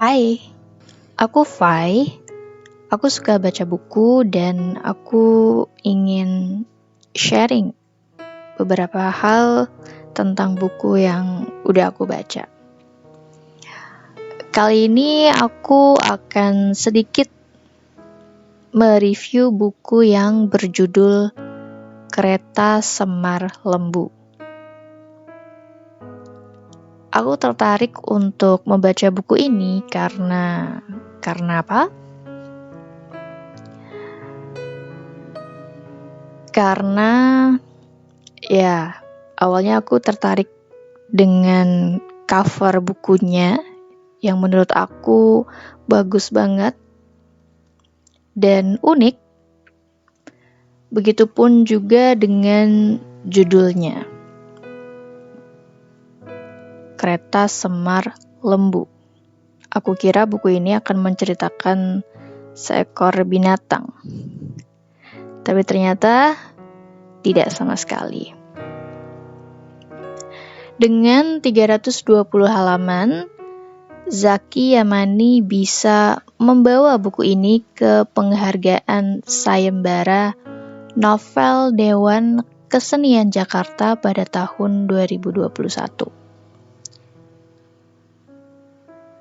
Hai, aku Fai. Aku suka baca buku dan aku ingin sharing beberapa hal tentang buku yang udah aku baca. Kali ini aku akan sedikit mereview buku yang berjudul Kereta Semar Lembu. Aku tertarik untuk membaca buku ini karena apa? Karena ya, awalnya aku tertarik dengan cover bukunya yang menurut aku bagus banget dan unik. Begitupun juga dengan judulnya, Kereta Semar Lembu. Aku kira buku ini akan menceritakan seekor binatang, tapi ternyata tidak sama sekali. Dengan 320 halaman, Zaki Yamani bisa membawa buku ini ke penghargaan Sayembara Novel Dewan Kesenian Jakarta pada tahun 2021.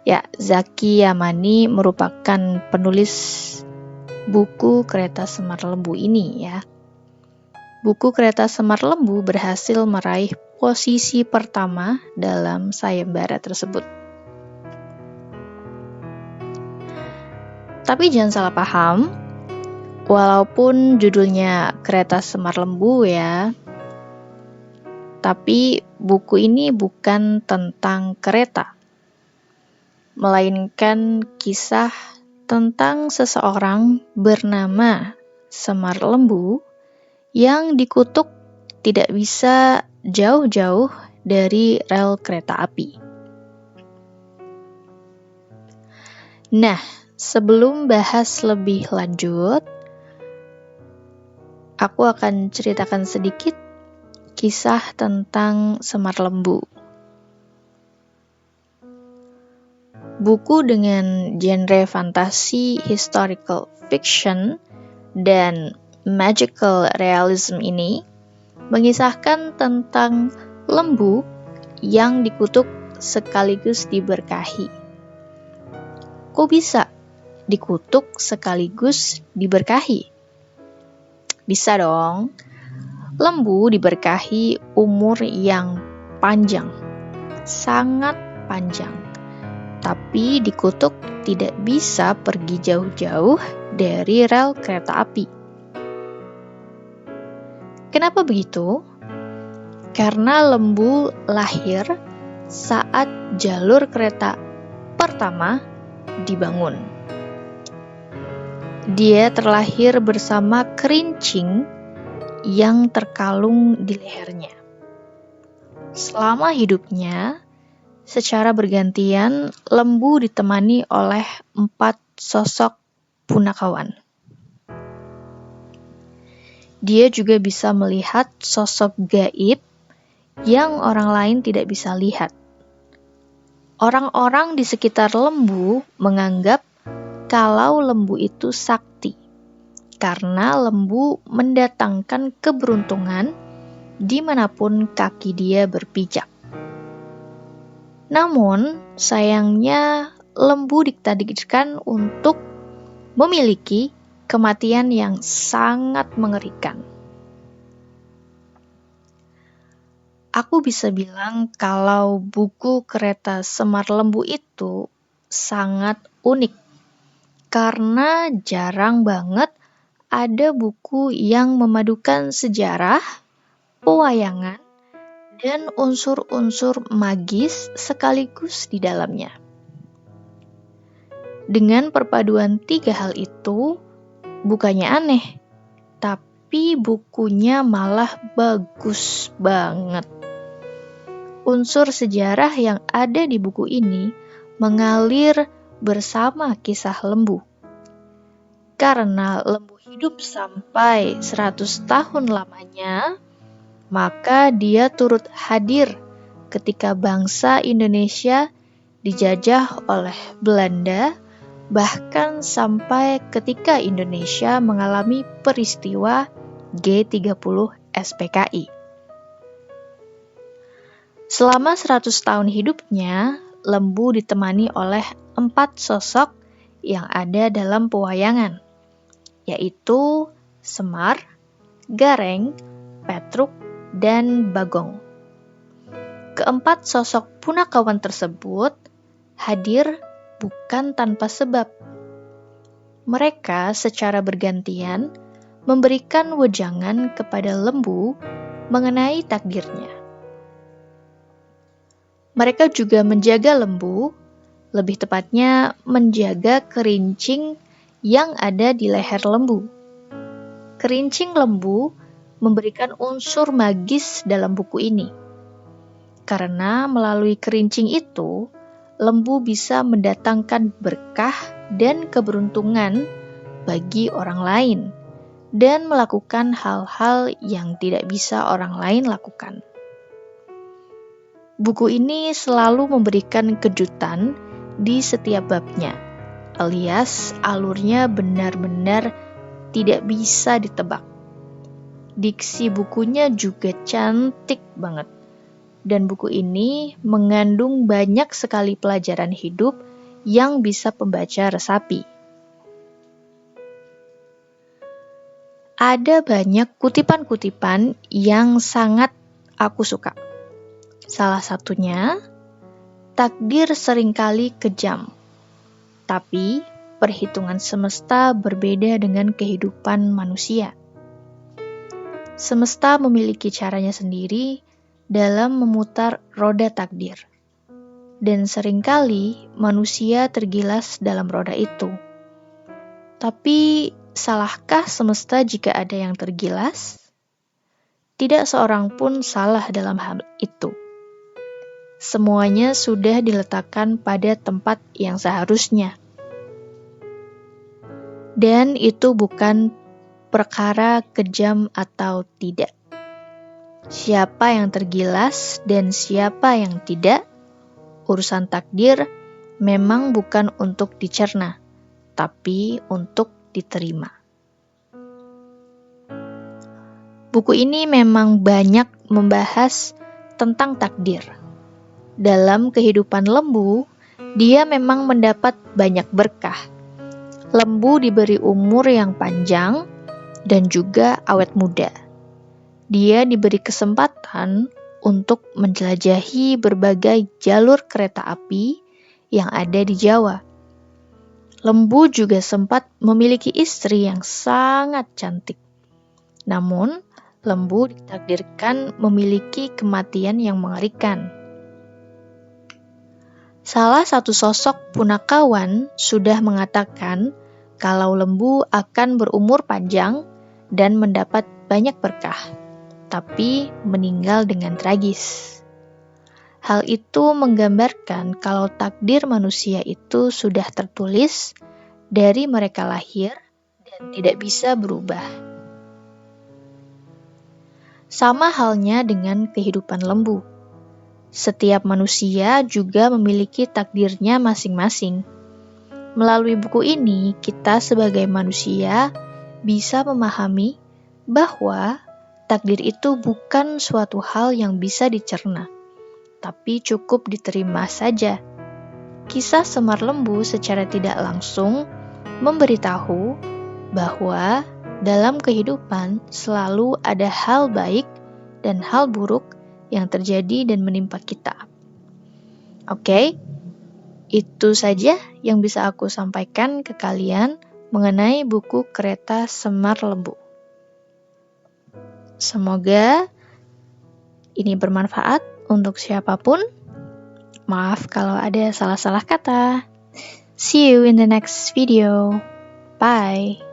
Ya, Zaki Yamani merupakan penulis buku Kereta Semar Lembu ini ya. Buku Kereta Semar Lembu berhasil meraih posisi pertama dalam sayembara tersebut. Tapi jangan salah paham, walaupun judulnya Kereta Semar Lembu ya, tapi buku ini bukan tentang kereta, melainkan kisah tentang seseorang bernama Semar Lembu yang dikutuk tidak bisa jauh-jauh dari rel kereta api. Nah, sebelum bahas lebih lanjut, aku akan ceritakan sedikit kisah tentang Semar Lembu. Buku dengan genre fantasi, historical fiction, dan magical realism ini mengisahkan tentang lembu yang dikutuk sekaligus diberkahi. Kok bisa dikutuk sekaligus diberkahi? Bisa dong. Lembu diberkahi umur yang panjang, sangat panjang. Tapi dikutuk tidak bisa pergi jauh-jauh dari rel kereta api. Kenapa begitu? Karena lembu lahir saat jalur kereta pertama dibangun. Dia terlahir bersama kerincing yang terkalung di lehernya. Selama hidupnya, secara bergantian, lembu ditemani oleh 4 sosok punakawan. Dia juga bisa melihat sosok gaib yang orang lain tidak bisa lihat. Orang-orang di sekitar lembu menganggap kalau lembu itu sakti, karena lembu mendatangkan keberuntungan dimanapun kaki dia berpijak. Namun, sayangnya lembu ditakdirkan untuk memiliki kematian yang sangat mengerikan. Aku bisa bilang kalau buku Kereta Semar Lembu itu sangat unik, karena jarang banget ada buku yang memadukan sejarah, pewayangan, dan unsur-unsur magis sekaligus di dalamnya. Dengan perpaduan 3 hal itu, bukannya aneh, tapi bukunya malah bagus banget. Unsur sejarah yang ada di buku ini mengalir bersama kisah lembu. Karena lembu hidup sampai 100 tahun lamanya, maka dia turut hadir ketika bangsa Indonesia dijajah oleh Belanda, bahkan sampai ketika Indonesia mengalami peristiwa G30 SPKI. Selama 100 tahun hidupnya, Lembu ditemani oleh 4 sosok yang ada dalam pewayangan, yaitu Semar, Gareng, Petruk, dan Bagong. Keempat sosok punakawan tersebut hadir bukan tanpa sebab. Mereka secara bergantian memberikan wejangan kepada Lembu mengenai takdirnya. Mereka juga menjaga Lembu, lebih tepatnya menjaga kerincing yang ada di leher Lembu. Kerincing Lembu memberikan unsur magis dalam buku ini. Karena melalui kerincing itu, Lembu bisa mendatangkan berkah dan keberuntungan bagi orang lain dan melakukan hal-hal yang tidak bisa orang lain lakukan. Buku ini selalu memberikan kejutan di setiap babnya, alias alurnya benar-benar tidak bisa ditebak. Diksi bukunya juga cantik banget. Dan buku ini mengandung banyak sekali pelajaran hidup yang bisa pembaca resapi. Ada banyak kutipan-kutipan yang sangat aku suka. Salah satunya, takdir seringkali kejam, tapi perhitungan semesta berbeda dengan kehidupan manusia. Semesta memiliki caranya sendiri dalam memutar roda takdir. Dan seringkali manusia tergilas dalam roda itu. Tapi salahkah semesta jika ada yang tergilas? Tidak seorang pun salah dalam hal itu. Semuanya sudah diletakkan pada tempat yang seharusnya. Dan itu bukan perkara kejam atau tidak. Siapa yang tergilas dan siapa yang tidak, urusan takdir memang bukan untuk dicerna, tapi untuk diterima. Buku ini memang banyak membahas tentang takdir. Dalam kehidupan Lembu, dia memang mendapat banyak berkah. Lembu diberi umur yang panjang dan juga awet muda. Dia diberi kesempatan untuk menjelajahi berbagai jalur kereta api yang ada di Jawa. Lembu juga sempat memiliki istri yang sangat cantik. Namun, Lembu ditakdirkan memiliki kematian yang mengerikan. Salah satu sosok punakawan sudah mengatakan kalau Lembu akan berumur panjang dan mendapat banyak berkah, tapi meninggal dengan tragis. Hal itu menggambarkan kalau takdir manusia itu sudah tertulis dari mereka lahir dan tidak bisa berubah. Sama halnya dengan kehidupan Lembu. Setiap manusia juga memiliki takdirnya masing-masing. Melalui buku ini, kita sebagai manusia bisa memahami bahwa takdir itu bukan suatu hal yang bisa dicerna, tapi cukup diterima saja. Kisah Semar Lembu secara tidak langsung memberitahu bahwa dalam kehidupan selalu ada hal baik dan hal buruk yang terjadi dan menimpa kita. Oke, itu saja yang bisa aku sampaikan ke kalian mengenai buku Kereta Semar Lembu. Semoga ini bermanfaat untuk siapapun. Maaf kalau ada salah-salah kata. See you in the next video. Bye.